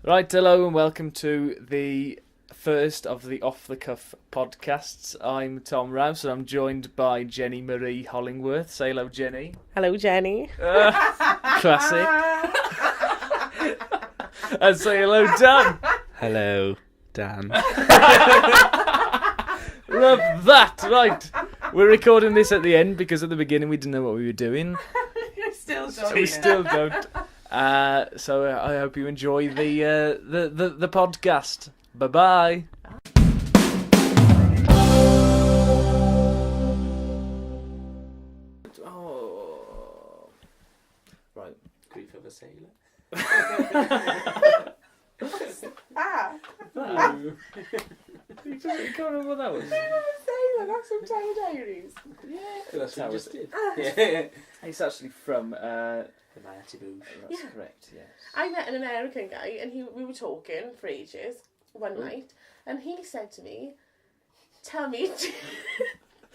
Right, hello and welcome to the first of the Off the Cuff podcasts. I'm Tom Rouse and I'm joined by Jenny Marie Hollingworth. Say hello, Jenny. Hello, Jenny. Classic. And say hello, Dan. Hello, Dan. Love that. Right, we're recording this at the end because at the beginning we didn't know what we were doing. You still don't. We still don't. So I hope you enjoy the podcast. Bye bye. Oh, right. Grief of a sailor. No. You can't remember what that was. That's from Tower Diaries. Yeah, That's what we was just did. Yeah. It's actually from. The Mighty Boosh. That's Yeah. correct. Yes. I met an American guy, and we were talking for ages one night, and he said to me, "Tell me,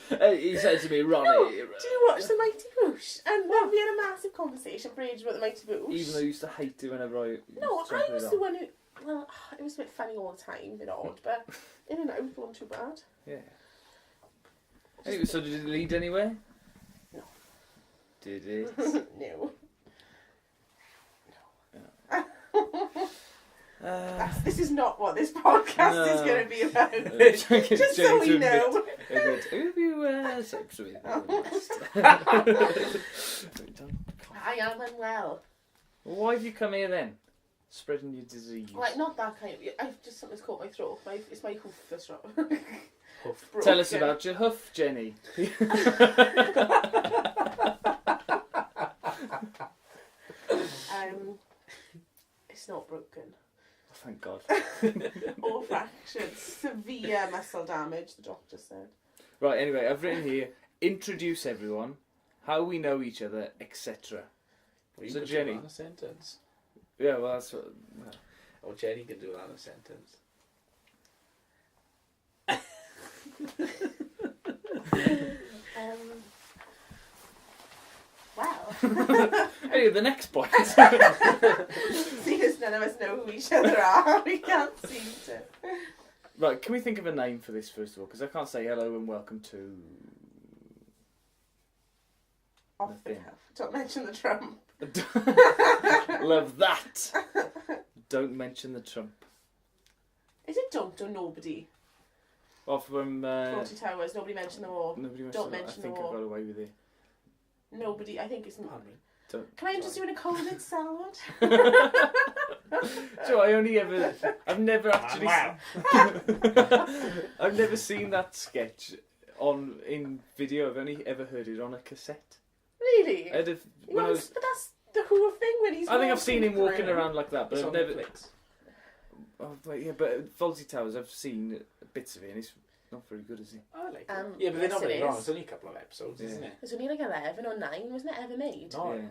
He said to me, Ronnie. do you watch the Mighty Boosh?" And then we had a massive conversation for ages about the Mighty Boosh. Even though I used to hate it whenever I. No, tried to I put was it the on. one who. Well, it was a bit funny all the time, a bit odd, but in and out, it wasn't too bad. Yeah. Anyway, so did it lead anywhere? No. Did it? No. This This is not what this podcast is No. going to be about. Just Just so we know. Who have you sex with? I am unwell. Why have you come here then? Spreading your disease. Like, not that kind of... I've just something's caught my throat. It's my hoof that's wrong. Tell us about your hoof, Jenny. It's not broken. Thank God. Or fractured. Severe muscle damage, the doctor said. Right, anyway, I've written here, introduce everyone, how we know each other, etc. Well, you So could Jenny. do that in a sentence. Yeah, well, that's what... Well. Or Jenny can do that in a sentence. Well. Anyway, the next point. Seeing as none of us know who each other are, we can't seem to. Right, can we think of a name for this first of all? Because I can't say hello and welcome to... Off the Nothing. cuff. Don't mention the Trump. Love that. Don't mention the Trump. Is it don't or nobody? Well, from... 40 Towers, nobody mentioned the war. Nobody mentioned Don't that. mention I think the I war. got away with it. Nobody, I think it's... Don't. Can I interest you in a COVID salad? So I've never actually... I've never seen that sketch in video. I've only ever heard it on a cassette. Really? But that's the Who thing when he's I think I've seen him walking through. around like that, but It's I've on never... Netflix. Oh, but Fawlty Towers, I've seen bits of it, and it's not very good, is it? I like it. Um, Yeah, but they're not yes, it very long. is. It's only a couple of episodes, Yeah. isn't it? There's only like 11 or 9, wasn't it ever made? No. Yeah,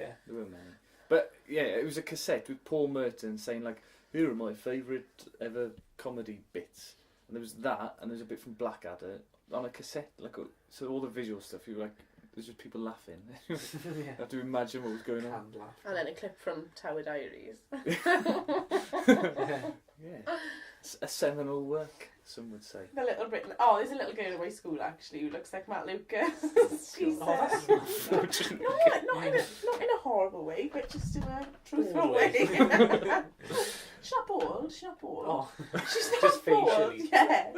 Yeah. there were many. But yeah, it was a cassette with Paul Merton saying like, "Here are my favourite ever comedy bits," and there was that, and there's a bit from Blackadder on a cassette. So all the visual stuff, you were like, there's just people laughing. You Yeah. have to imagine what was going on. Hand laugh. And then a clip from Tower Diaries. Yeah, it's a seminal work, some would say. The Little Britain. Oh, there's a little girl in my school actually who looks like Matt Lucas. She's Oh, that's not not in a horrible way, but just in a truthful Bald way. way. She's not bald. She's not bald. Oh, She's not just bald. facially. Yeah.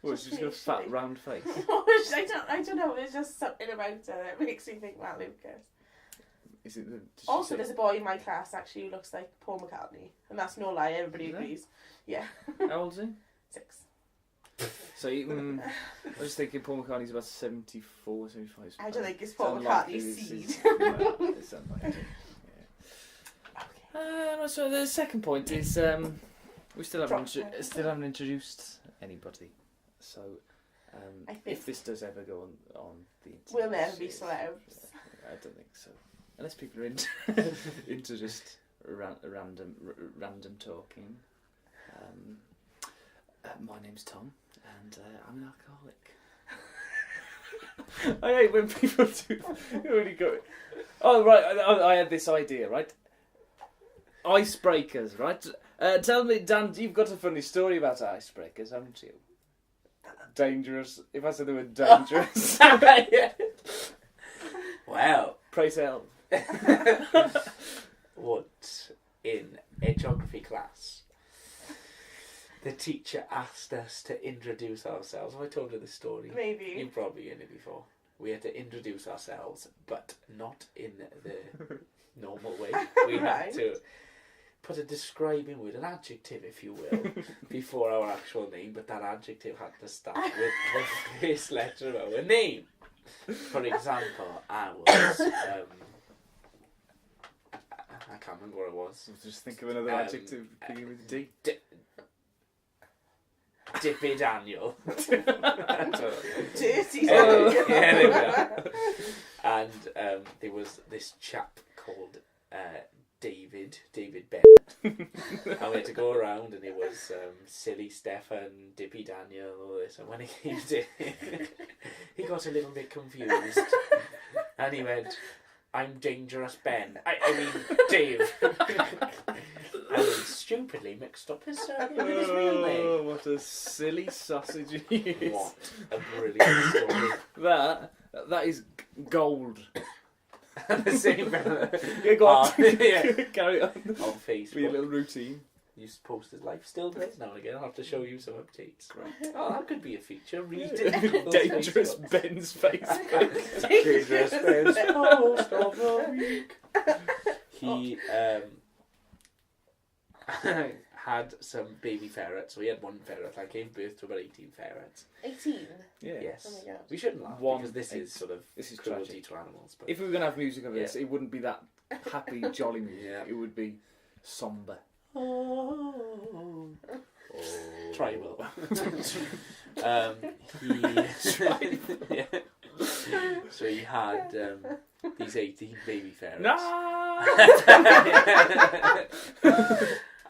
Well, Just she's got a fat facially. round face. I don't know. There's just something about her that makes me think Matt Lucas. Is it? Also, there's a boy in my class actually who looks like Paul McCartney, and that's no lie. Everybody Is it? agrees. Yeah. How old is he? 6. So I was thinking Paul McCartney's about 74, 75. I don't think it's It's Paul unlikely McCartney's this seed. is- no, it's unlikely. Okay. So the second point is we still haven't Drop that. still haven't introduced anybody. So I think if this does ever go on the internet, we'll never be it's- celebs. I don't think so, unless people are into just random talking. My name's Tom, and I'm an alcoholic. I hate when people do. Really go. Oh right, I had this idea, right? icebreakers, right? Tell me, Dan, you've got a funny story about icebreakers, haven't you? Dangerous. If I said they were dangerous. Yeah. Well, Pray tell. what in a geography class, the teacher asked us to introduce ourselves. Have I told you this story? Maybe. You've probably heard it before. We had to introduce ourselves, but not in the normal way. We Right. had to put a describing word, an adjective, if you will, before our actual name, but that adjective had to start with the first letter of our name. For example, I was... I can't remember what it was. Just think of another adjective beginning with D. Dippy Daniel. Dirty. Yeah, there we are. And there was this chap called David Bennett. And we had to go around, and it was Silly Stefan, Dippy Daniel, all this. And when he came to he got a little bit confused. And he went, I'm Dangerous Ben. I mean, Dave. And he stupidly mixed up his surname with his real name. Oh, what a silly sausage he is. What a brilliant story. That is gold. And the same Yeah, go on. yeah. Carry on. On With your Facebook. little routine. You post his life still does now and again. I'll have to show you some updates. Great. Oh, that could be a feature. Read Dangerous Ben's Facebook. Dangerous Ben's post of the week. He had some baby ferrets. So he had one ferret. I gave birth to about 18 ferrets. 18. Yeah. Yes. Oh my God. We shouldn't laugh One- because this is sort of This is cruelty tragic. to animals. But If we were going to have music of this, Yeah. it wouldn't be that happy, jolly music. Yeah. It would be somber. Tribal. Yeah. So he had these 18 baby ferrets. No!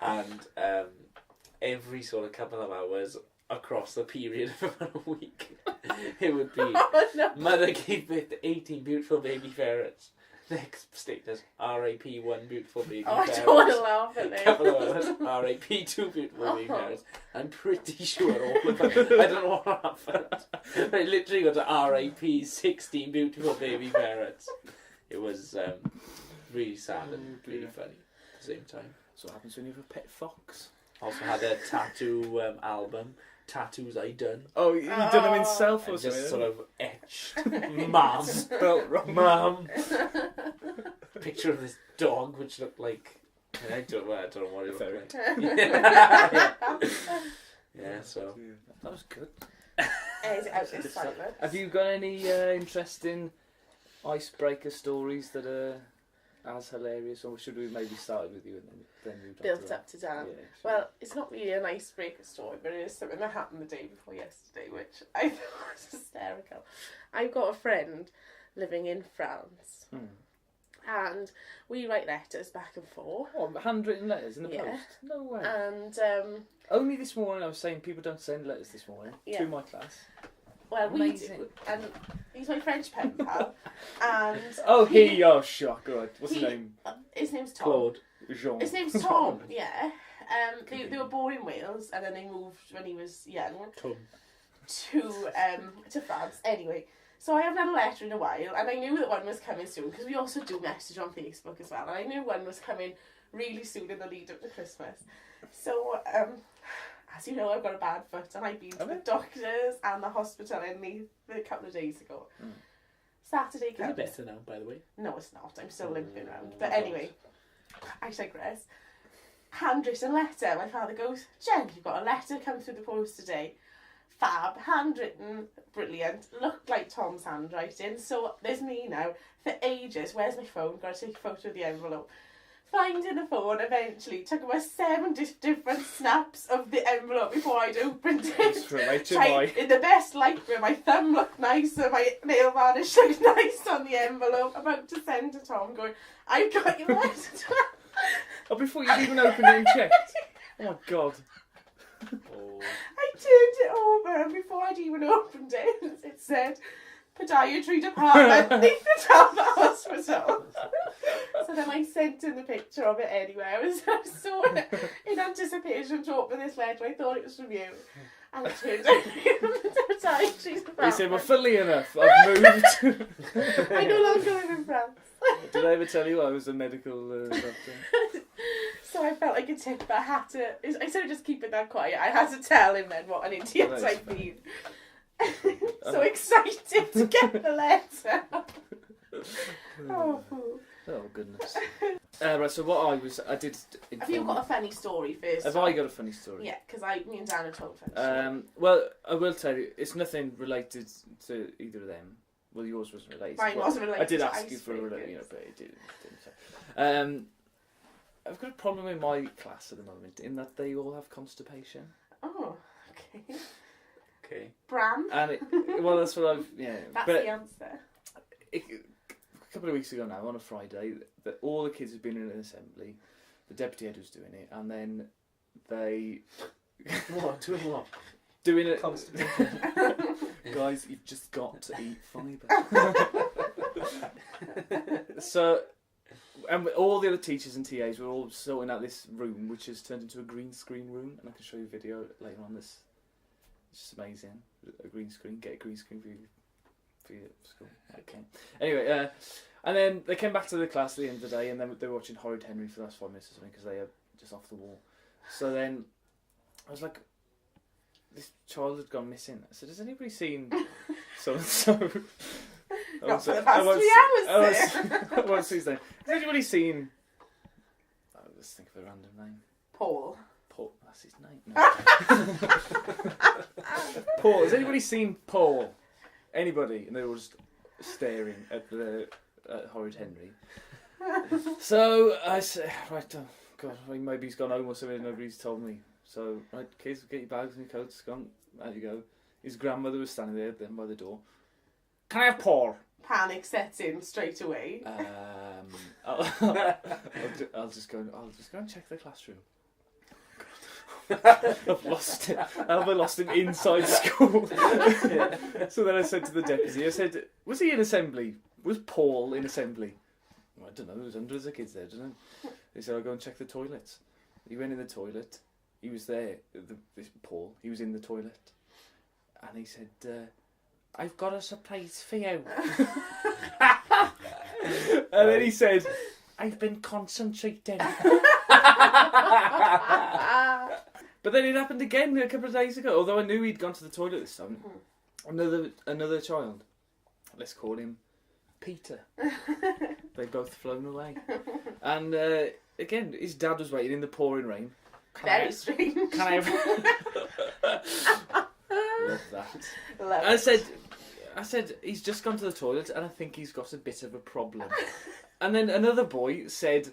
And every sort of couple of hours across the period of about a week, it would be Oh, no. mother gave birth to 18 beautiful baby ferrets. Next status, R.I.P. one beautiful baby Oh, I ferret. don't want to laugh at this. Couple of hours, R.I.P. two beautiful baby Oh. ferrets. I'm pretty sure all of them. I don't know what happened. I literally got to R.I.P. 16 beautiful baby ferrets. It was really sad and Oh, really dear. funny at the same time. So what happens when you have a pet fox? Also had a tattoo album, tattoos I done. Oh, you done them himself or And something? just sort of etched Mum. Spelt wrong. Mum. Picture of this dog which looked like I don't know what it looked like. Yeah, so That was good. It's silent. Have you got any interesting icebreaker stories that are as hilarious, or should we maybe start with you and then move on Built to up to Dan. Yeah, sure. Well, it's not really an icebreaker story, but it is something that happened the day before yesterday, which I thought was hysterical. I've got a friend living in France, and we write letters back and forth. Oh, handwritten letters in the Yeah. post? No way. And, Only this morning I was saying people don't send letters this morning Yeah. to my class. well, Amazing. we do. And he's my French pen pal. And Oh, oh, shock. Right. What's his He- name? his name's Tom. Claude. Jean. His name's Tom, yeah. They were born in Wales, and then they moved when he was young Tom. to France. Anyway, so I haven't had a letter in a while, and I knew that one was coming soon because we also do message on Facebook as well. And I knew one was coming really soon in the lead up to Christmas. So, as you know, I've got a bad foot, and I've been to the doctors and the hospital only a couple of days ago. Saturday Is comes. it better now, by the way? No, it's not. I'm still limping around. But anyway, I digress. Handwritten letter. My father goes, Jen, you've got a letter come through the post today. Fab, handwritten, brilliant. Looked like Tom's handwriting. So there's me now for ages. Where's my phone? Got to take a photo of the envelope. Finding the phone eventually. Took about 7 different snaps of the envelope before I'd opened it. Right to Tried in the best light where my thumb looked nice and my nail varnish looked nice on the envelope. About to send to Tom going, I've got your letter. Oh, before you'd even opened it and checked. Oh my god. Oh. I turned it over and before I'd even opened it, it said, podiatry department neath the Talbot Hospital. So then I sent in the picture of it anyway. I was so in anticipation to open this letter. I thought it was from you. And it turned out to be from the podiatry department. He said, well, funnily enough, I've moved. I no longer live in France. Did I ever tell you I was a medical doctor? So I felt like a tip, but I had to. Instead of just keeping that quiet, I had to tell him then what an idiot Nice. I'd been. So excited to get the letter. Oh, fool. Oh, goodness. Right, so what I did... Have you got a funny story first? Have I got a funny story? Yeah, because me and Dan have told a funny story. Well, I will tell you, it's nothing related to either of them. Well, yours wasn't related. Mine Well, wasn't related I did to ask you for a icebreakers. related, but it didn't. So. I've got a problem with my class at the moment in that they all have constipation. Oh, okay. Okay. Bran? Well, that's what I've... Yeah. That's but the answer. a couple of weeks ago now, on a Friday, all the kids had been in an assembly. The deputy head was doing it, and then they... What? Doing what? Doing it... Constipation. Guys, you've just got to eat fibre. So, and all the other teachers and TAs were all sorting out this room, which has turned into a green screen room, and I can show you a video later on this. It's just amazing. A green screen, get a green screen for your school. Okay. Anyway, and then they came back to the class at the end of the day, and then they were watching Horrid Henry for the last 5 minutes or something, because they are just off the wall. So then, I was like, this child had gone missing. I said, has anybody seen so-and-so? Not for the past 3 hours there. What's his name? Has anybody seen... let's think of a random name. Paul. Paul, that's his name. No. Paul, has anybody seen Paul? Anybody? And they were just staring at the Horrid Henry. So I said, right, oh God, maybe he's gone home or something and nobody's told me. So, right, kids, get your bags and your coats, gone, out you go. His grandmother was standing there then by the door. Can I have Paul? Panic sets in straight away. I'll just go and check the classroom. I've lost it. Have I lost him inside school? So then I said to the deputy, I said, was he in assembly? Was Paul in assembly? Well, I don't know, there was hundreds of kids there, didn't it? They said, I'll go and check the toilets. He went in the toilet. He was there, this Paul, he was in the toilet. And he said, I've got a surprise for you. And then he said, I've been concentrating. But then it happened again a couple of days ago. Although I knew he'd gone to the toilet this time. Another child. Let's call him Peter. They both flown away. And again, his dad was waiting in the pouring rain. Very strange. Can I have... Love that. Love I said, he's just gone to the toilet and I think he's got a bit of a problem. And then another boy said,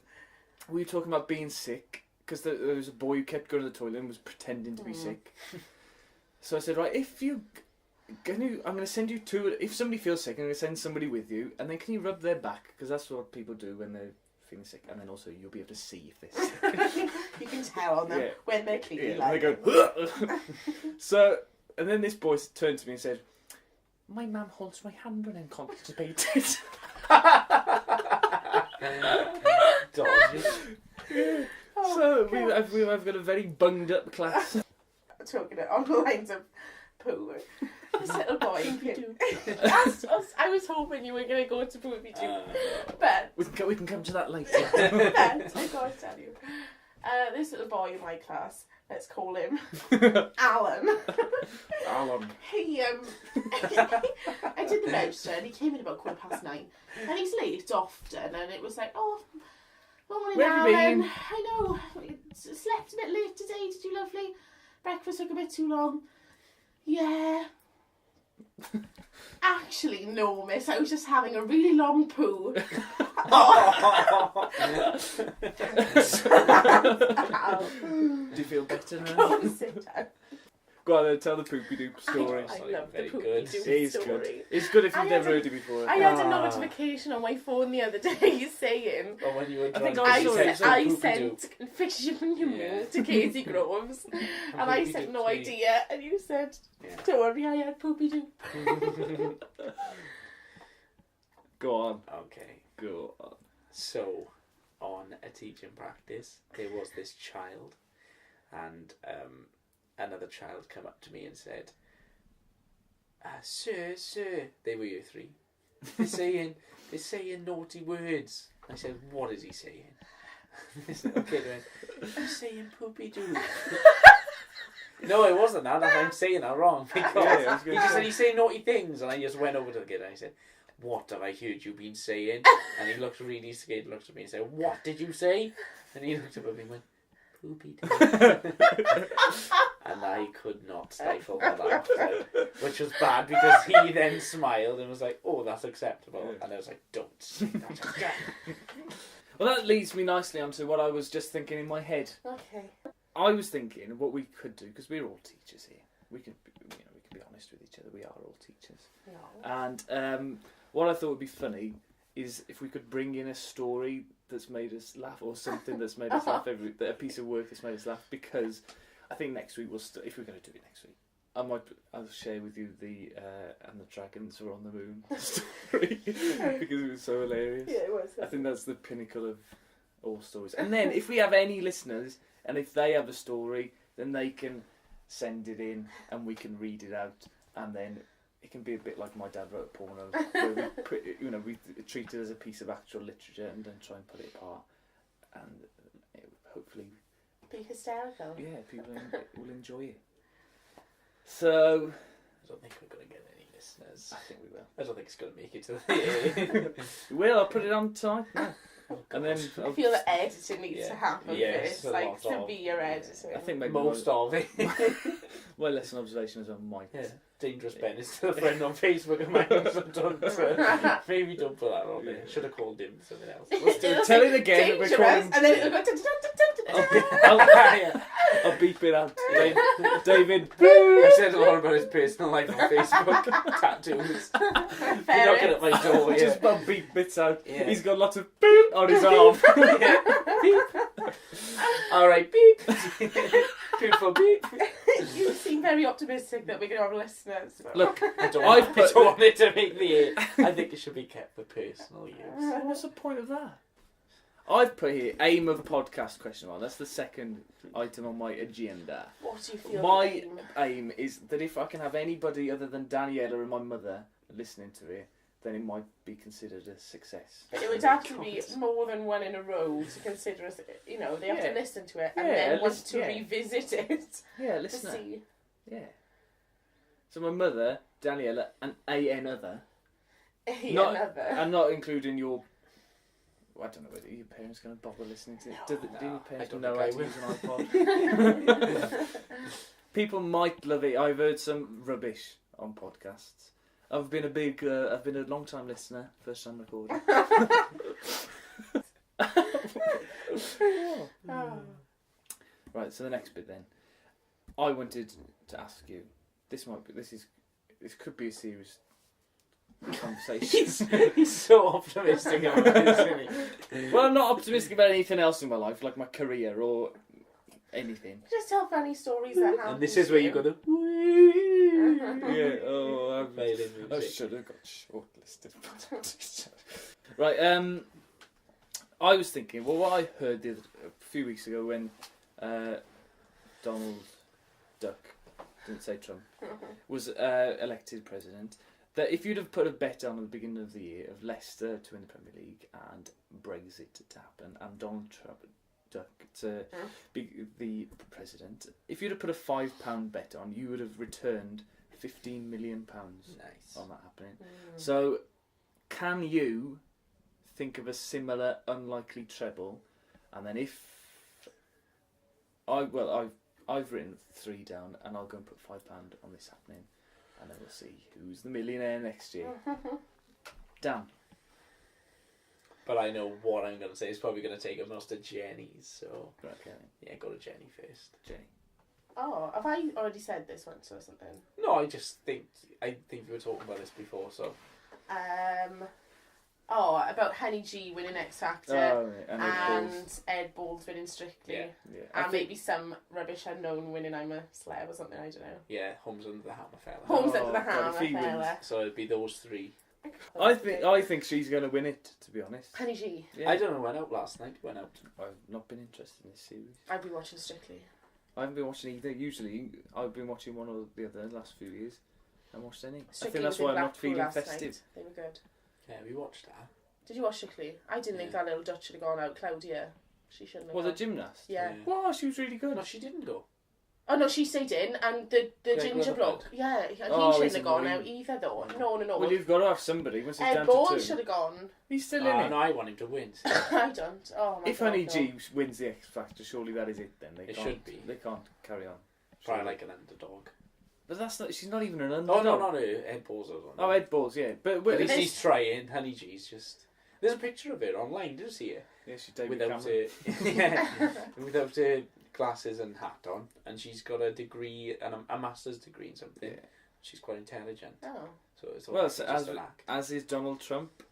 we were talking about being sick, because there was a boy who kept going to the toilet and was pretending to be sick. So I said, right, I'm going to send you two, if somebody feels sick, I'm going to send somebody with you, and then can you rub their back, because that's what people do when they're feeling sick, and then also you'll be able to see if they're sick. You can tell on them when they're clearly and they go, So, and then this boy turned to me and said, my mum holds my hand when I'm constipated. Dodgy. So we've got a very bunged up class. Talking on the lines of poo. This little boy. I was hoping you were going to go to Poopy Doo. But We can come to that later. but I gotta tell you. This little boy in my class, let's call him Alan. Alan. He I did the register and he came in about 9:15. And he's late often, and it was like, oh, morning, Where have you Alan. been? I know, slept a bit late today, did you, lovely? Breakfast took a bit too long. Yeah. Actually, no, miss, I was just having a really long poo. Do you feel better now? Go and sit down. Go on then, tell the poopy doop story. I love the Very Poopy good. Doo It is story. good. It's good if I you've had never a- heard it before. I had a notification on my phone the other day saying Or when you were I think drunk, I you saw said it. some I poopy-doo. sent Fisherman Yeah. to Casey Groves, and I said no Poopy-doo, idea, and you said, Yeah. don't worry, I had Poopy Doo. Go on. Okay. Go on. So, on a teaching practice, there was this child, and another child come up to me and said, "Sir, they were year 3. They're saying naughty words." I said, "What is he saying?" This little kid went, "He's saying poopy doo." No, it wasn't that. I'm saying that wrong because Yeah, I was he gonna just say. said he's saying naughty things, and I just went over to the kid and I said, "What have I heard you been saying?" And he looked really scared, looked at me and said, "What did you say?" And he looked up at me and went, "Poopy doo." And I could not stifle my laughter, which was bad because he then smiled and was like, "Oh, that's acceptable." Yeah. And I was like, "Don't say that again." Well, that leads me nicely onto what I was just thinking in my head. Okay. I was thinking what we could do, because we're all teachers here. We can be honest with each other. We are all teachers. No. And what I thought would be funny is if we could bring in a story that's made us laugh, or something that's made us laugh, a piece of work that's made us laugh. Because I think next week if we're going to do it next week, I'll share with you the "And the Dragons Were on the Moon" story because it was so hilarious. Yeah, it was. I think that's the pinnacle of all stories. And then if we have any listeners, and if they have a story, then they can send it in and we can read it out, and then it can be a bit like My Dad Wrote a Porno, where we put, we treat it as a piece of actual literature and then try and put it apart, and hopefully, Be hysterical. yeah, people will enjoy it. So I don't think we're going to get any listeners. I think we will. I don't think it's going to make it to the... We will. I'll put it on tonight. No. And then I feel that editing needs Yeah. to happen Yes, first, a like lot to of- be your editing. I think maybe Most of it. my lesson observation is I might. Yeah. Dangerous Ben is still a friend on Facebook of mine, so don't, maybe don't put that on there. Should have called him something else. Let's do it. It'll Tell say it again that we're dangerous, calling- and then it'll go dun, dun, dun, dun, dun, dun, dun. I'll beep it out. David. I've said a lot about his personal life on Facebook. Tattoos. You're knocking at my door, yeah. Just about beep bits out. Yeah. He's got lots of beep on his arm. Alright, beep. Beautiful beep. You seem very optimistic that we're going to have listeners. So. Look, I don't I've want it to make the air. I think it should be kept for personal use. what's the point of that? I've put here aim of podcast question mark. That's the second item on my agenda. What do you feel? My the aim? aim is that if I can have anybody other than Daniela and my mother listening to it, then it might be considered a success. But it would have to be more than one in a row to consider us. They have to Yeah. listen to it and Yeah, then want listen- to yeah. revisit it Yeah, to listener. see. Yeah. So my mother, Daniela, and another. Not- Another. I'm not including your. I don't know whether your parents are going to bother listening to it. No. Do your parents I don't know think how I to use an iPod? People might love it. I've heard some rubbish on podcasts. I've been a long time listener, first time recording. Oh. Right, so the next bit then. I wanted to ask you. This could be a serious conversation. He's so optimistic about this, isn't he? Well, I'm not optimistic about anything else in my life, like my career or anything. Just tell funny stories that happen. And this is where you got to... Yeah. Oh, Violin I music. should have got shortlisted. Right. I was thinking. Well, what I heard a few weeks ago when Donald Duck, didn't say Trump, was elected president, that if you'd have put a bet on at the beginning of the year of Leicester to win the Premier League and Brexit to happen and Donald Duck to be the president, if you'd have put a £5 bet on, you would have returned £15 million Nice. on that happening. So, can you think of a similar unlikely treble? And then if I've written 3 down, and I'll go and put £5 on this happening, and then we'll see who's the millionaire next year. Dan. But I know what I'm going to say. It's probably going to take us to Jenny's, so... Right, okay. Yeah, go to Jenny first. Jenny. Oh, have I already said this once or something? No, I think we were talking about this before, so... About Henny G winning X Factor Oh, yeah, and Ed Balls winning Strictly. Yeah. yeah. And maybe some rubbish unknown winning I'm a Celeb or something, I don't know. Yeah, Holmes Under the Hammer fella. Holmes Oh, Under the God, Hammer if he wins. fella. So it'd be those 3. I think she's going to win it, to be honest. Penny G. Yeah. I don't know, went out last night. Went out. I've not been interested in this series. I'd be watching Strictly. I haven't been watching either. Usually, I've been watching one or the other the last few years. I haven't watched any. Strictly I think that's was in why I'm not Blackpool feeling last festive. night. They were good. Yeah, we watched that. Did you watch Strictly? I didn't think that little Dutch should have gone out, Claudia. She shouldn't have Well, the gone. gymnast. Yeah. Wow, she was really good. No, she didn't go. Oh no, she stayed in, and the Greg ginger Rutherford. bloke. Yeah, he Oh, shouldn't he's have gone annoying. out either, though. No. Well, you've got to have somebody once he's Ed down Ball to 2. should have gone. He's still Oh, in it. no, I want him to win. I don't. Oh my If god. Honey no. G wins the X Factor, surely that is it then. They It can't, should be. They can't carry on. Probably like an underdog. But that's not. She's not even an Oh, underdog. no, not her. Ed Balls was on. Oh, Ed Balls, yeah. But At well, least this- he's trying. Honey G's just... There's a picture of her online. Did you see it? yeah, she's David Without Cameron. without her glasses and hat on, and she's got a degree and a master's degree in something. Yeah. She's quite intelligent, Oh, so it's Well, just so an act. as is Donald Trump.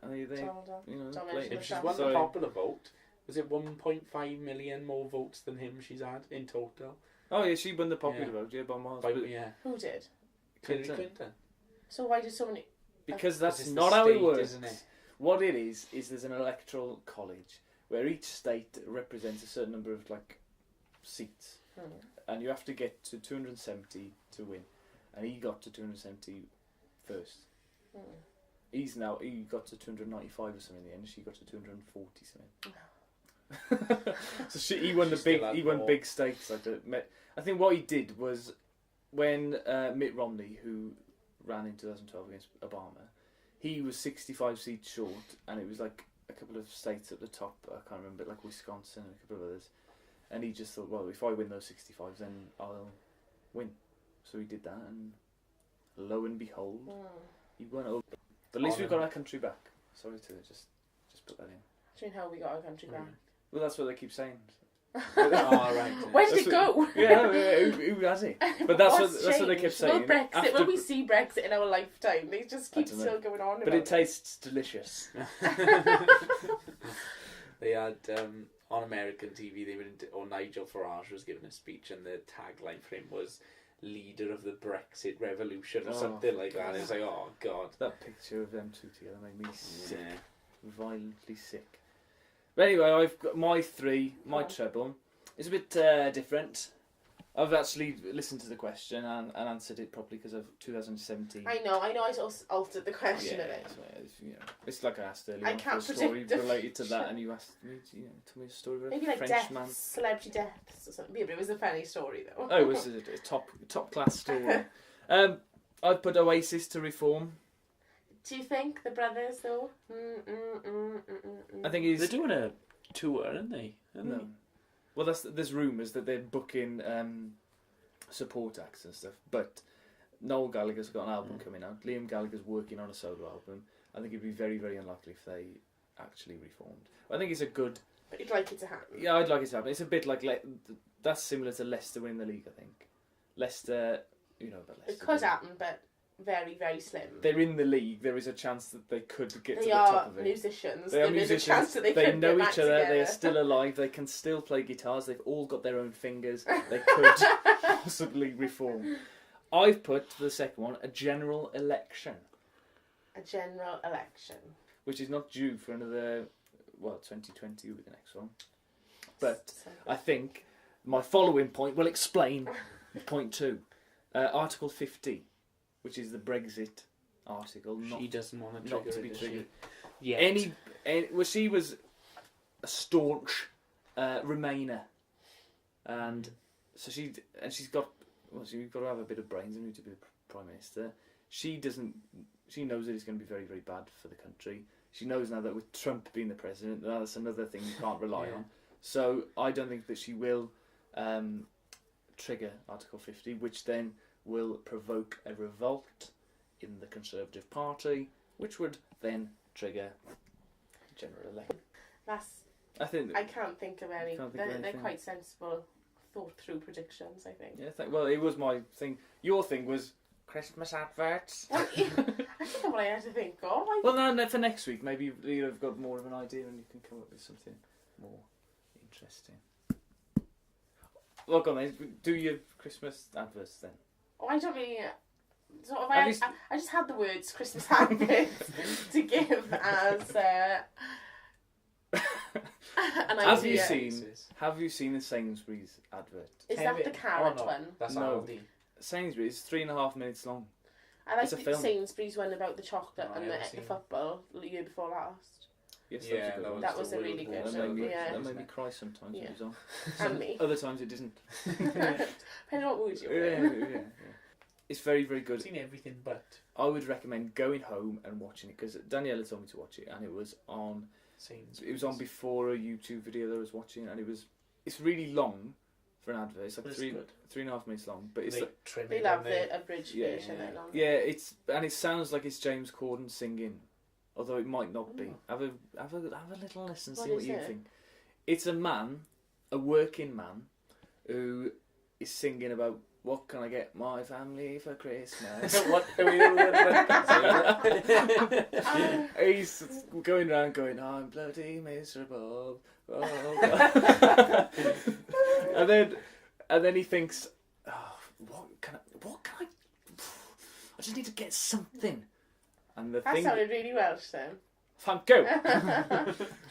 Are they, Donald Trump. you know, Don't play- mention If the she's Trump. won the Sorry. popular vote, was it 1.5 million more votes than him she's had in total? Oh yeah, she won the popular Yeah. vote, yeah, by miles. By, But yeah, Who did? Hillary Clinton. Clinton. So why did so many? Because that's It's the not how it state, works. isn't it? What it is there's an electoral college where each state represents a certain number of like seats, and you have to get to 270 to win, and he got to 270 first. He got to 295 or something in the end. She got to 240 something. So he won She still had he won more. big stakes. I think what he did was when Mitt Romney, who ran in 2012 against Obama, he was 65 seats short, and it was like a couple of states at the top. I can't remember, like Wisconsin and a couple of others. And he just thought, well, if I win those 65s, then I'll win. So he did that, and lo and behold, he won over. But at least we've got our country back. Sorry to just put that in. Do you know how we got our country back? Well, that's what they keep saying. Oh, right. Yeah. Where did it That's go? Yeah, who has it? But that's What's what they kept changed? saying. Will Brexit? After- Will we see Brexit in our lifetime? They just keep don't know. still going on But about it tastes delicious. They had on American TV. Or Nigel Farage was giving a speech, and the tagline for him was "Leader of the Brexit Revolution" or Oh, something like that. And it's like, oh god, That picture of them two together made me sick, yeah. violently sick. But anyway, I've got my Go on. treble. It's a bit different. I've actually listened to the question and answered it properly because of 2017. I know. I just altered the question Yeah, a bit. it's like I asked earlier I on for can't a story predict the related to that, future. and you asked me to tell me a story about Maybe a like French deaths, man. celebrity deaths or something. Yeah, but it was a funny story though. Oh, it was a top class story. I've put Oasis to reform. Do you think the brothers though? I think he's They're doing a tour, aren't they? no. Well, there's rumours that they're booking support acts and stuff, but Noel Gallagher's got an album coming out. Liam Gallagher's working on a solo album. I think it'd be very, very unlikely if they actually reformed. I think it's a good. But you'd like it to happen. Yeah, I'd like it to happen. It's a bit like that's similar to Leicester winning the league. I think Leicester, you know about Leicester. It could happen, but very, very slim. They're in the league. There is a chance that they could get to They the top are of it. musicians. They are There is musicians. a chance that they could know get back each other. They are together. still alive. They can still play guitars. They've all got their own fingers. They could possibly reform. I've put for the second one a general election, A general election. which is not due for another 2020 will be the next one. But So- I think my following point will explain point 2, Article 50, which is the Brexit article. She doesn't want to not trigger to be it, does triggered. she? Yeah. She was a staunch Remainer, and so she's got you've got to have a bit of brains and to be the prime minister. She knows that it's going to be very, very bad for the country. She knows now that with Trump being the president, that's another thing you can't rely on. So I don't think that she will trigger Article 50, which then will provoke a revolt in the Conservative Party, which would then trigger general election. I think. I can't think of any. Can't think of They're anything. quite sensible, thought through predictions, I think. Yeah, well, it was my thing. Your thing was Christmas adverts. Well, I don't know what I had to think of. Well, no, for next week, maybe you've got more of an idea and you can come up with something more interesting. Look on then, do your Christmas adverts then. I don't really sort of, Have you I just had the words Christmas habits to give as an idea. Have you seen the Sainsbury's advert? Is that the carrot one? That's No. Aldi. Sainsbury's is 3.5 minutes long. I like It's a the film. Sainsbury's one about the chocolate No, I and haven't the seen it. football the year before last. Yes, Yeah, that was a good one. That was the a really World good War one, Z, yeah. That wasn't made me it? cry sometimes when Yeah. it was on. And me. Other times it didn't. Depending on what mood you're Yeah, in. yeah, yeah. It's very, very I've good. seen everything but I would recommend going home and watching it because Daniela told me to watch it, and it was on. Sainsbury's. It was on before a YouTube video that I was watching, and it's really long for an advert. It's like That's three good. 3.5 minutes long, but it's They like, trim They it, love don't they? the abridged Yeah, version. yeah. that long. yeah, it sounds like it's James Corden singing, although it might not be. Oh. Have a little listen, What see what is you it? think. It's a working man, who is singing about what can I get my family for Christmas. What do we He's going around going, I'm bloody miserable. Oh. and then he thinks, oh, what can I I just need to get something. And the That thing, sounded really Welsh then. thank you.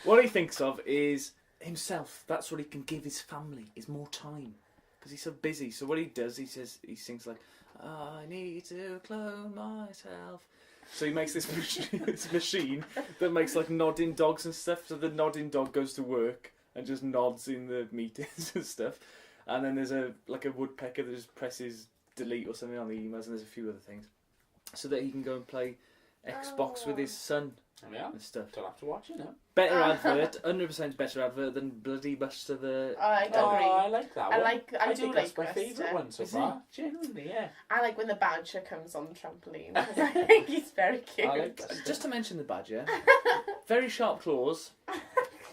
What he thinks of is himself. That's what he can give his family, is more time. Because he's so busy. So what he does, he sings like, I need to clone myself. So he makes this machine that makes like nodding dogs and stuff. So the nodding dog goes to work and just nods in the meetings and stuff. And then there's a woodpecker that just presses delete or something on the emails, and there's a few other things. So that he can go and play Xbox with his son Yeah, and stuff. don't have to watch it now. Better advert, 100% better advert than bloody Buster the... I agree. I like that one. I do think like that's my Buster. favourite one so Is far. Genuinely, yeah. I like when the badger comes on the trampoline. 'Cause I think he's very cute. I like Buster. Just to mention the badger, very sharp claws,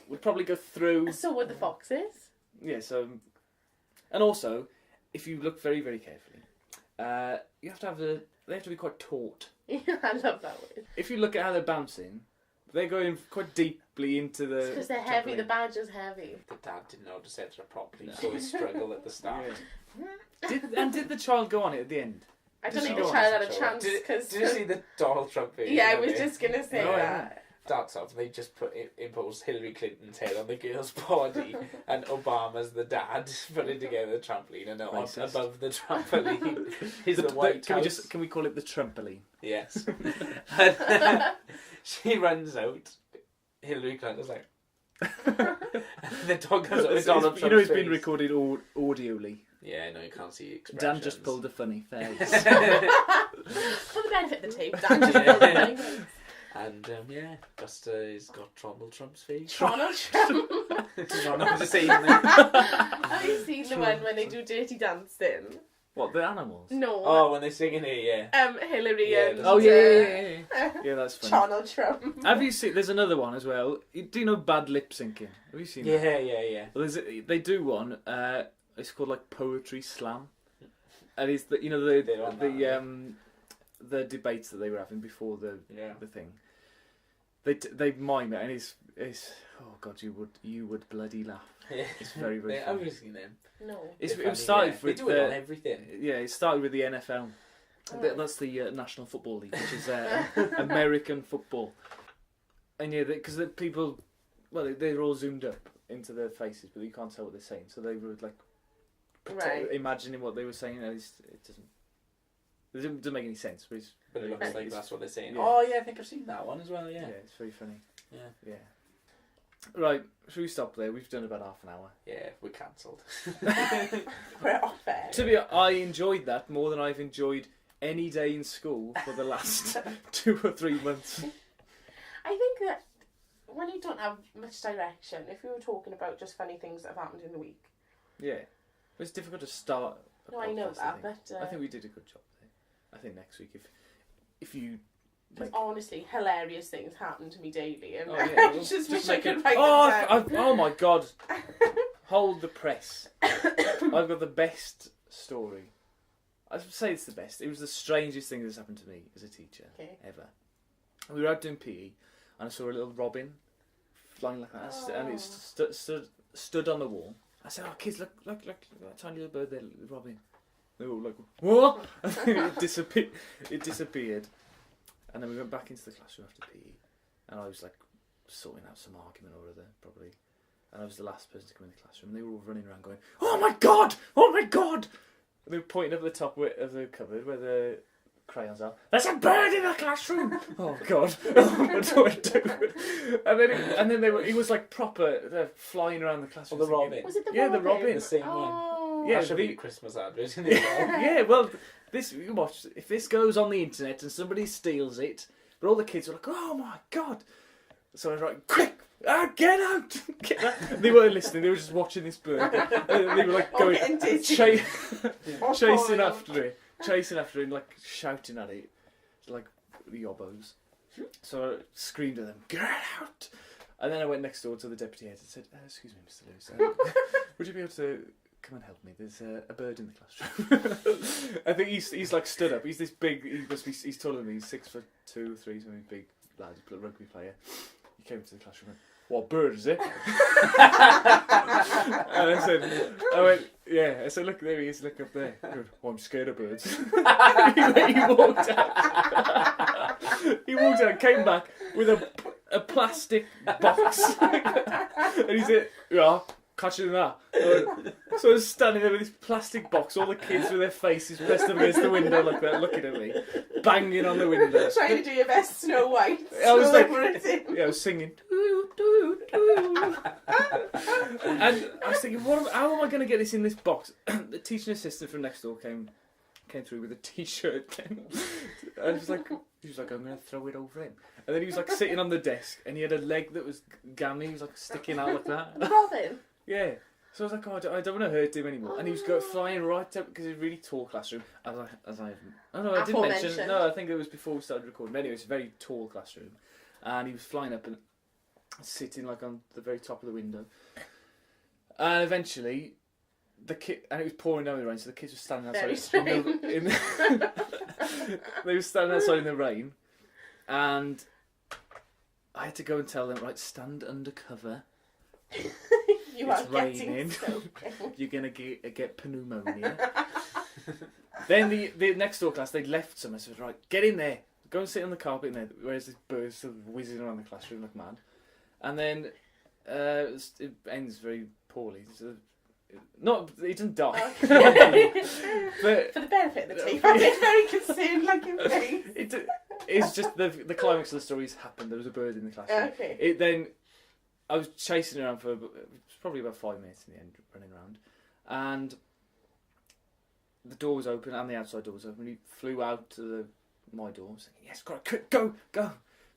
would probably go through... So would the foxes. Yeah, so... And also, if you look very, very carefully, you have to have they have to be quite taut. Yeah, I love that word. If you look at how they're bouncing, they're going quite deeply into the... Because they're heavy. trampoline. The badger's heavy. The dad didn't know how to set it up properly, No. so he struggled at the start. Yeah. Did the child go on it at the end? I Did don't she think go the on child as had a a child? chance because. Did you see the Donald Trump video? Yeah, I of was it? just gonna say No, I that. Starts off, they just imposed Hillary Clinton's head on the girl's body, and Obama's the dad putting together the trampoline, and Racist. above the trampoline is the White House. Can we call it the trampoline? Yes. And she runs out. Hillary Clinton's like, and the dog goes up with Donald You know it's Trump's been face. recorded audioly. Yeah, no, you can't see expressions. Dan just pulled a funny face. For the benefit of the tape, Dan just Yeah. pulled the thing. And yeah, Buster has got Donald Trump's face. Donald Trump. Do not know what to say. Have you seen the one when they do dirty dancing? What, the animals? No. Oh, when they sing in here, yeah. Hillary Yeah, and the- Oh, yeah. Yeah, that's funny. Donald Trump. Have you seen... There's another one as well. Do you know bad lip syncing? Have you seen that? Yeah. Well, they do one. It's called like Poetry Slam. And it's the, you know, the They don't know, the debates that they were having before the Yeah. thing. They mime it, and it's oh god, you would bloody laugh. It's very, very I've funny. never seen them. No. It started They with do it on everything. yeah, it started with the NFL. Oh. That's the National Football League, which is American football. And yeah, because the people, well, they're all zoomed up into their faces, but you can't tell what they're saying. So they were like Right. imagining what they were saying, and it doesn't make any sense. But it's But it looks like it's- that's what they're saying. Yeah. Oh yeah, I think I've seen that one as well. yeah, Yeah. it's very funny. Yeah. Right, should we stop there? We've done about half an hour. Yeah, we're cancelled. We're off air. To be, I enjoyed that more than I've enjoyed any day in school for the last 2 or 3 months. I think that when you don't have much direction, if we were talking about just funny things that have happened in the week. Yeah, it's difficult to start. A No, I know podcast, that, think. but I think we did a good job there. I think next week, if you because like, honestly, hilarious things happen to me daily, and oh yeah, I we'll just wish I make could it. write Oh, them down. oh my god! Hold the press. I've got the best story. I'd say it's the best. It was the strangest thing that's happened to me as a teacher Okay. ever. We were out doing PE, and I saw a little robin flying like that, and it stood on the wall. I said, "Oh, kids, look, that tiny little bird there, the robin." They were all like, what? it disappeared. And then we went back into the classroom after PE. And I was like sorting out some argument or other, probably. And I was the last person to come in the classroom. And they were all running around going, oh my God! Oh my God! And they were pointing up at the top of the cupboard where the crayons are. There's a bird in the classroom! Oh God! What do I do? And then he was like proper flying around the classroom. Oh, the robin. Was it the Yeah, robin? the robin. The same one. Oh. Yeah, That should be a the- Christmas advert, isn't it? Yeah, well, this you watch. If this goes on the internet and somebody steals it, but all the kids were like, "Oh my God!" So I was like, "Quick, get out!" Get out. They weren't listening; they were just watching this bird. And they were like going, getting dizzy. chasing after it, and like shouting at it, like the yobos. So I screamed at them, "Get out!" And then I went next door to the deputy head and said, "Excuse me, Mr. Lewis, would you be able to come and help me? There's a bird in the classroom." I think he's like stood up. He's this big. He's taller than me. He's 6'2", 3", something big lad. He's a rugby player. He came to the classroom and went, "What bird is it?" And I went, "Yeah." I said, "Look, there he is. Look up there." He went, "Oh, I'm scared of birds." he walked out. He walked out, came back with a plastic box, and he said, "Yeah, catching that." So I was standing there with this plastic box, all the kids with their faces pressed up against the window like that, looking at me, banging on the window. Trying to do your best Snow White. I was like, Celebrating. yeah, I was singing, doo, doo, doo. And I was thinking, how am I going to get this in this box? The teaching assistant from next door came through with a T-shirt. I was like, he was like, "I'm going to throw it over him." And then he was like sitting on the desk, and he had a leg that was gammy. He was like sticking out like that. Robin. Yeah. So I was like, "Oh, I don't want to hurt him anymore." And he was flying right up because it's a really tall classroom. I didn't mention. No, I think it was before we started recording. But anyway, it's a very tall classroom, and he was flying up and sitting like on the very top of the window. And eventually, and it was pouring down the rain, so the kids were standing outside. They were standing outside in the rain, and I had to go and tell them, right, stand under cover. You It's are getting raining. soaking. You're gonna get pneumonia. Then the next door class, they'd left some. I said, right, get in there, go and sit on the carpet in there. Whereas this bird's still whizzing around the classroom like mad. And then it ends very poorly. So, he didn't die. Okay. But For the benefit of the team, I'm very concerned, like your face. it's just the climax of the story's happened. There was a bird in the classroom. Okay. I was chasing around for probably about 5 minutes in the end, running around, and the door was open and the outside door was open. He flew out to my door, saying, "Yes, go!"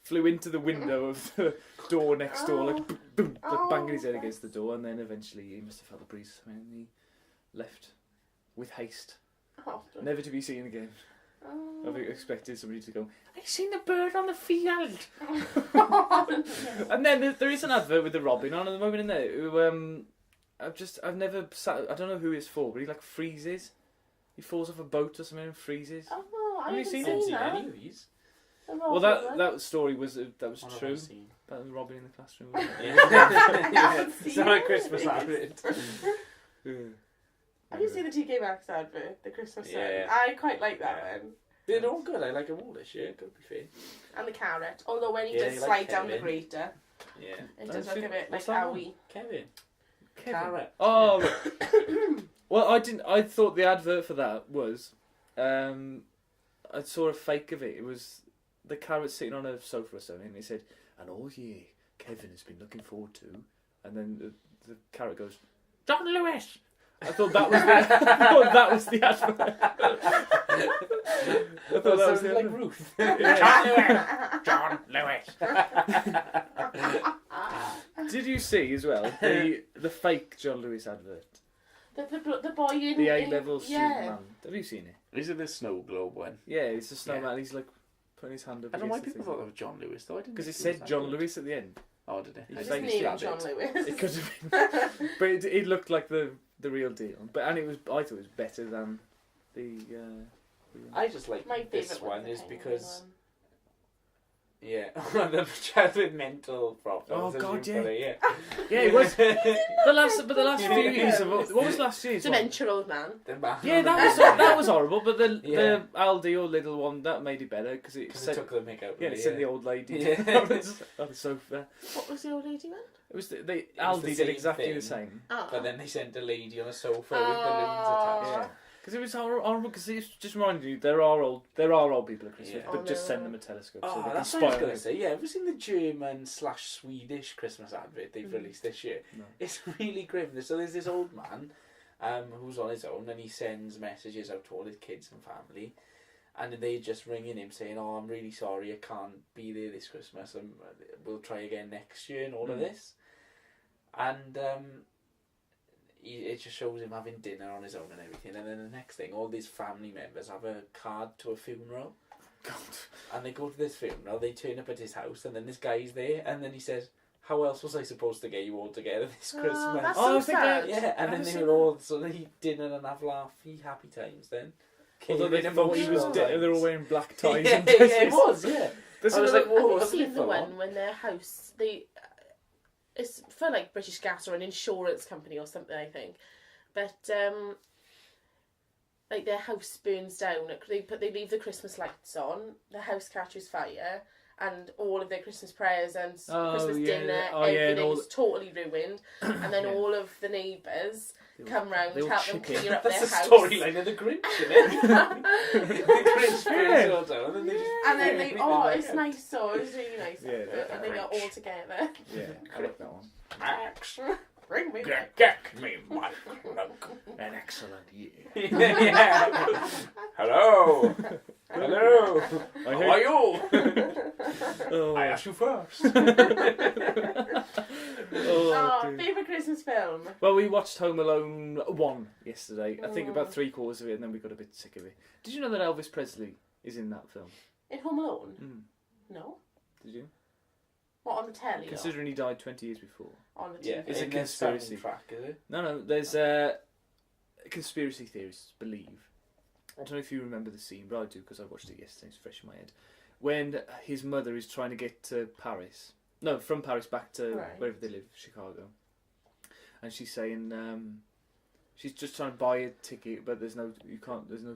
Flew into the window of the door next door, like boom, boom, like banging his head against the door, and then eventually he must have felt the breeze, and he left with haste, Oh, never to be seen again. oh. I expected somebody to go, "I seen the bird on the field." Oh, And then there is an advert with the robin on at the moment in there. Who I've never sat. I don't know who it's for, but he like freezes. He falls off a boat or something and freezes. Oh, I Have you haven't seen I haven't seen seen that. any of these. Well, that story was What true. have I seen? About the robin in the classroom. Yeah. It's not a Christmas advert. Yeah. Have you seen the TK Maxx advert, the Christmas one? Yeah. I quite like that Yeah. one. They're all good. I like them all this year. Gotta be fair. And the carrot. Although when he Yeah, does you slide like down the Kevin. grater, Yeah. it does That's look a it. bit like What's that how one? we... Kevin. Kevin. Carrot. Oh, right. Well, I didn't. I thought the advert for that was. I saw a fake of it. It was the carrot sitting on a sofa or something, and it said, "And all year, Kevin has been looking forward to." And then the carrot goes, "John Lewis." I thought that was the advert. I thought that was the like advert. Ruth. Yeah. John Lewis. Did you see as well the fake John Lewis advert? The boy in... The A-level student yeah. man. Have you seen it? Is it the snow globe one? Yeah, it's a snowman. Yeah. He's like putting his hand up. I don't know why people thought that was John Lewis though. I didn't. Because it think said was John that good. Lewis at the end. Oh, did it? He I His just didn't name see is that John bit. Lewis. It could have been, but it looked like the real deal. And it was. I thought it was better than the. I just like My this favourite one one's is the penguin because Yeah, the child with mental problems. Oh, as God, you put it, Yeah, it was the last few years of what was last year's one? Dementia old man. The man Yeah, on the that was horrible. But the Yeah. Aldi or Lidl one that made it better because it Because said it took the mick out. yeah, of it it, said the old lady Yeah. on the sofa. What was the old lady one? It was the was Aldi the did same exactly thing. the same. Oh. But then they sent a lady on a sofa with balloons attached. Yeah. Because it was horrible. Because it's just reminding you there are old people at Christmas, Yeah. but Oh, just no. send them a telescope so Oh, they can that's what I was spy on going you. to say. Yeah, have you seen the German/Swedish Christmas advert they've Mm. released this year? No. It's really grim. So there's this old man who's on his own and he sends messages out to all his kids and family. And they just ringing him saying, "Oh, I'm really sorry, I can't be there this Christmas. We'll try again next year," and all of Mm. this. And it just shows him having dinner on his own and everything. And then the next thing, all these family members have a card to a funeral. God. And they go to this funeral, they turn up at his house, and then this guy's there, and then he says, "How else was I supposed to get you all together this Christmas?" That's Oh, I so think sad. Yeah, and then I've they seen were all sort of eat dinner and have laughy, happy times then. Although they thought he was Emotional dead, they're all times. wearing black ties Yeah, and yeah, dresses. it was, yeah. There's I was another- like, whoa, Have you wasn't it seen the full one on? when their house, it's for like British Gas or an insurance company or something, I think. But like their house burns down. They leave the Christmas lights on. The house catches fire, and all of their Christmas prayers and Christmas dinner, and all everything's totally ruined. And then Yeah. all of the neighbours come round, they all help them chip in. clear up That's their the house. storyline of the Grinch, isn't it? the Grinch Yeah. burns all down, and then they just And then burn they, everything oh, back it's up. nice, so it's really nice. Yeah, and they got all together. Yeah, I like that one. Max, Bring me back. get me my cloak. An excellent year. Yeah. Hello. Hello. I How heard- are you? Oh, I asked you first. oh, Oh, dear. favourite Christmas film? Well, we watched Home Alone 1 yesterday. I think Mm. about 3/4 of it, and then we got a bit sick of it. Did you know that Elvis Presley is in that film? In Home Alone? Mm. No. Did you? What, on the telly? Considering he died 20 years before. Or on the TV? Yeah, It's a in the conspiracy. soundtrack, is it? No, there's conspiracy theorists believe. I don't know if you remember the scene, but I do because I watched it yesterday. It's fresh in my head. When his mother is trying to get to Paris, no, from Paris back to Right. wherever they live, Chicago, and she's saying she's just trying to buy a ticket, but there's no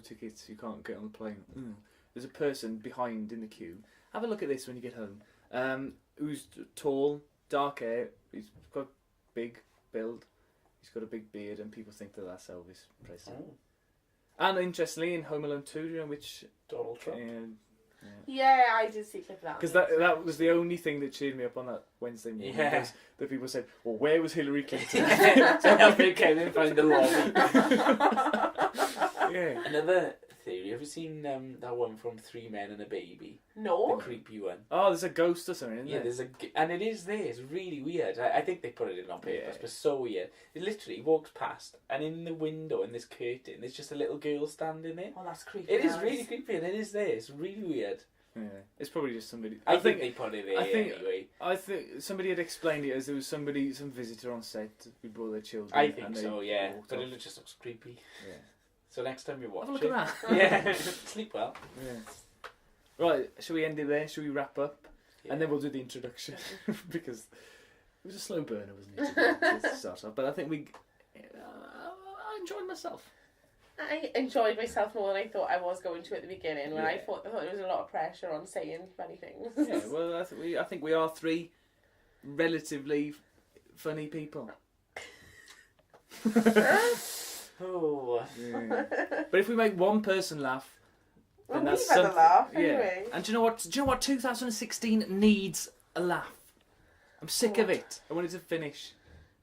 tickets, you can't get on the plane. There's a person behind in the queue. Have a look at this when you get home. Who's tall, dark hair. He's got big build. He's got a big beard, and people think that that's Elvis Presley. Oh, And interestingly, in Home Alone 2, do you know which? Donald Trump. Yeah, I did see a clip of that. Because that was the only thing that cheered me up on that Wednesday morning. Yeah. Was that people said, "Well, where was Hillary Clinton?" So help me Kevin find the lobby. Yeah. Another theory. Have you seen that one from Three Men and a Baby? The No. creepy one. Oh, there's a ghost or something, isn't Yeah, there? and it is there. It's really weird. I think they put it in on purpose, Yeah. but so weird. It literally walks past, and in the window in this curtain, there's just a little girl standing there. Oh, that's creepy. It is guys. really creepy, and it is there. It's really weird. Yeah. It's probably just somebody. I think they put it there I think- anyway. I think somebody had explained it as there was some visitor on set who brought their children. I and think they so, yeah. walked But off. it just looks creepy. Yeah. So next time you watch Have a look it, at that. yeah, sleep well. Yeah. Right, shall we end it there? Shall we wrap up? Yeah. And then we'll do the introduction because it was a slow burner, wasn't it? To start off, but I think I enjoyed myself. I enjoyed myself more than I thought I was going to at the beginning when I Yeah. thought there was a lot of pressure on saying funny things. Yeah, well, I think we are three relatively funny people. Oh, Yeah. But if we make one person laugh, Well, then we've that's had a something. laugh Yeah. anyway. And do you know what? 2016 needs a laugh. I'm sick of What? it. I wanted to finish.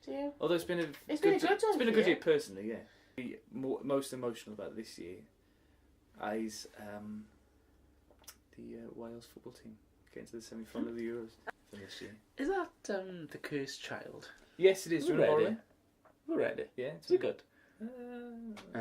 Do you? Although it's been a It's been a good It's one been a for good you. year personally. Yeah. The most emotional about this year is the Wales football team getting to the semi-final of the Euros for this year. is that The Cursed Child? Yes, it is. Do you want to borrow it? We read it. Yeah, Is it good? Uh,